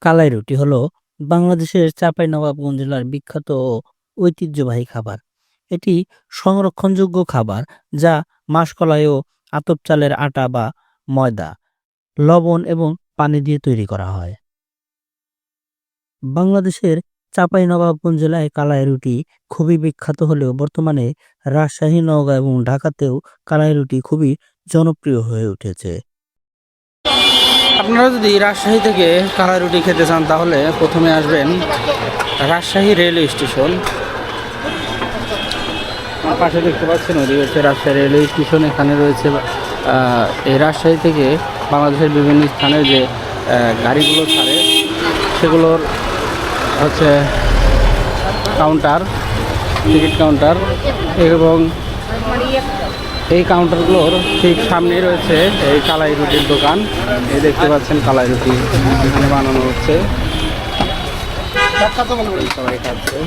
কালাই রুটি হলো বাংলাদেশের চাঁপাইনবাবগঞ্জ জেলার বিখ্যাত ও ঐতিহ্যবাহী খাবার। এটি সংরক্ষণযোগ্য খাবার যা মাসকলাই ও আতপ চালের আটা বা ময়দা, লবণ এবং পানি দিয়ে তৈরি করা হয়। বাংলাদেশের চাঁপাইনবাবগঞ্জ জেলায় কালাই রুটি খুবই বিখ্যাত হলেও বর্তমানে রাজশাহী, নওগাঁ এবং ঢাকাতেও কালাই রুটি খুবই জনপ্রিয় হয়ে উঠেছে। আপনারা যদি রাজশাহী থেকে কালাই রুটি খেতে চান তাহলে প্রথমে আসবেন রাজশাহী রেলওয়ে স্টেশন। পাশে দেখতে পাচ্ছেন ওই হচ্ছে রাজশাহী রেলওয়ে স্টেশন। এখানে রয়েছে এই রাজশাহী থেকে বাংলাদেশের বিভিন্ন স্থানে যে গাড়িগুলো ছাড়ে সেগুলোর হচ্ছে কাউন্টার, টিকিট কাউন্টার, এবং এই কাউন্টারগুলোর ঠিক সামনেই রয়েছে এই কালাই রুটির দোকান। এই দেখতে পাচ্ছেন কালাই রুটি এখানে বানানো হচ্ছে, সবাই খাচ্ছে।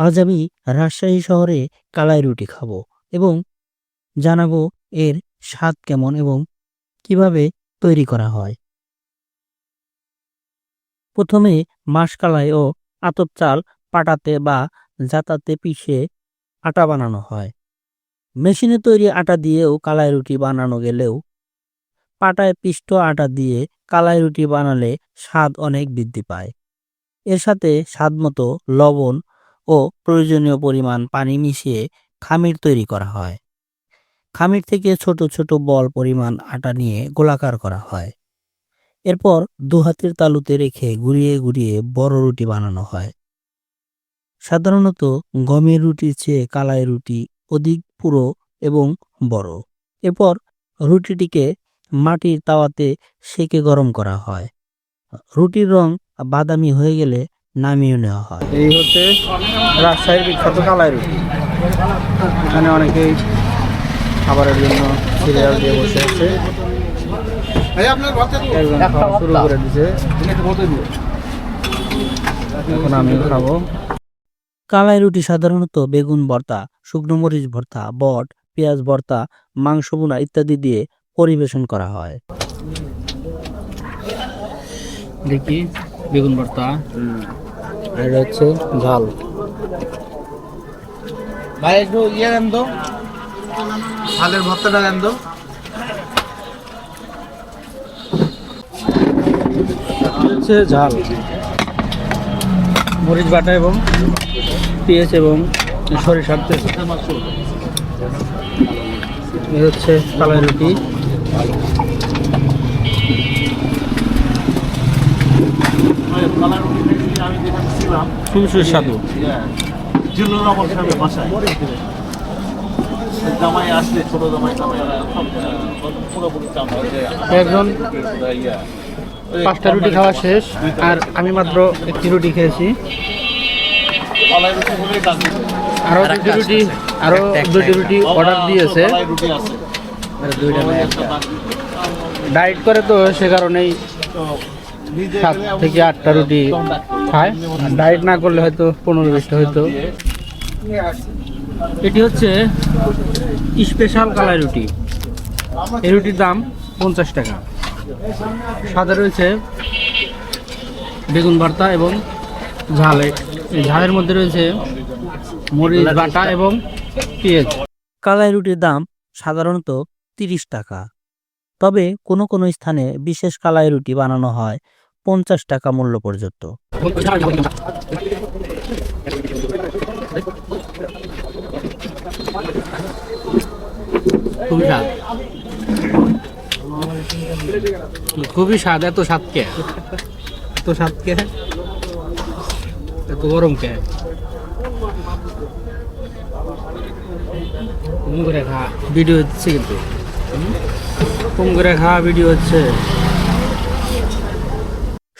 আজ আমি রাজশাহী শহরে কালাই রুটি খাবো এবং জানাবো এর স্বাদ কেমন এবং কিভাবে তৈরি করা হয়। প্রথমে মাসকলাই ও আতপ চাল পাটাতে বা জাতাতে পিষে আটা বানানো হয়। মেশিনে তৈরি আটা দিয়েও কালাই রুটি বানানো গেলেও পাটায় পিষ্ট আটা দিয়ে কালাই রুটি বানালে স্বাদ অনেক বৃদ্ধি পায়। এর সাথে স্বাদমতো লবণ ও প্রয়োজনীয় পরিমাণ পানি মিশিয়ে খামির তৈরি করা হয়। খামির থেকে ছোট ছোট বল পরিমাণ আটা নিয়ে গোলাকার করা হয়। এরপর দু হাতের তালুতে রেখে ঘুরিয়ে ঘুরিয়ে বড় রুটি বানানো হয়। সাধারণত গমের রুটির চেয়ে কালাই রুটি অধিক পুরো এবং বড়। এরপর রুটিটিকে মাটির তাওয়াতে সেকে গরম করা হয়। রুটির রং বাদামি হয়ে গেলে নামিয়ে নেওয়া হয়। এই হচ্ছে রাজশাহীর বিখ্যাত কালাই রুটি। এখানে অনেকেই খাবারের জন্য সিরিয়াল দিয়ে বসে আছে। একজন খাওয়া শুরু করে দিছে, এখন আমিও খাবো। কালাই রুটি সাধারণত বেগুন ভর্তা, শুকনো মরিচ ভর্তা, বট, পেঁয়াজ ভর্তা, মাংস ভুনা ইত্যাদি দিয়ে পরিবেশন করা হয়। দেখি বেগুন ভর্তা, আর হচ্ছে ঝাল। ভাই একটু ইয়ে দেন তো, ঝালের ভর্তাটা দেন তো। হচ্ছে ঝাল, মরিচ বাটা এবং পেঁয়াজ এবং সরিষার তেল। এই হচ্ছে কালাই রুটি। সুস্বাদু। একজন 5টা রুটি খাওয়া শেষ, আর আমি মাত্র 1টি রুটি খেয়েছি। আরো 2টি রুটি অর্ডার দিয়েছে। ডায়েট করে তো সে কারণেই 7 থেকে 8টা রুটি খায়। ডায়েট না করলে হয়তো 15-20টা হয়তো। এটি হচ্ছে স্পেশাল কালাই রুটি। এই রুটির দাম 50 টাকা। সাথে রয়েছে বেগুন ভর্তা এবং ঝালে। এই ঝালের মধ্যে রয়েছে মরিচ বাটা এবং পেঁয়াজ। কালাই রুটির দাম সাধারণত 30 টাকা। তবে কোনো কোনো স্থানে বিশেষ কালাই রুটি বানানো হয় 50 টাকা মূল্য পর্যন্ত। খুবই স্বাদ। এত স্বাদ কে, এত স্বাদ কে, এত গরম কে? করে খা ভিডিও হচ্ছে, কিন্তু কম করে খা ভিডিও হচ্ছে।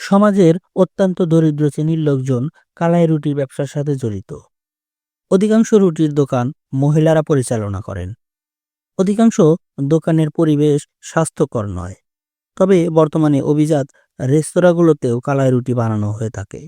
সমাজের অত্যন্ত দরিদ্র শ্রেণীর লোকজন কালাই রুটির ব্যবসার সাথে জড়িত। অধিকাংশ রুটির দোকান মহিলারা পরিচালনা করেন। অধিকাংশ দোকানের পরিবেশ স্বাস্থ্যকর নয়। তবে বর্তমানে অভিজাত রেস্তোরাঁগুলোতেও কালাই রুটি বানানো হয়ে থাকে।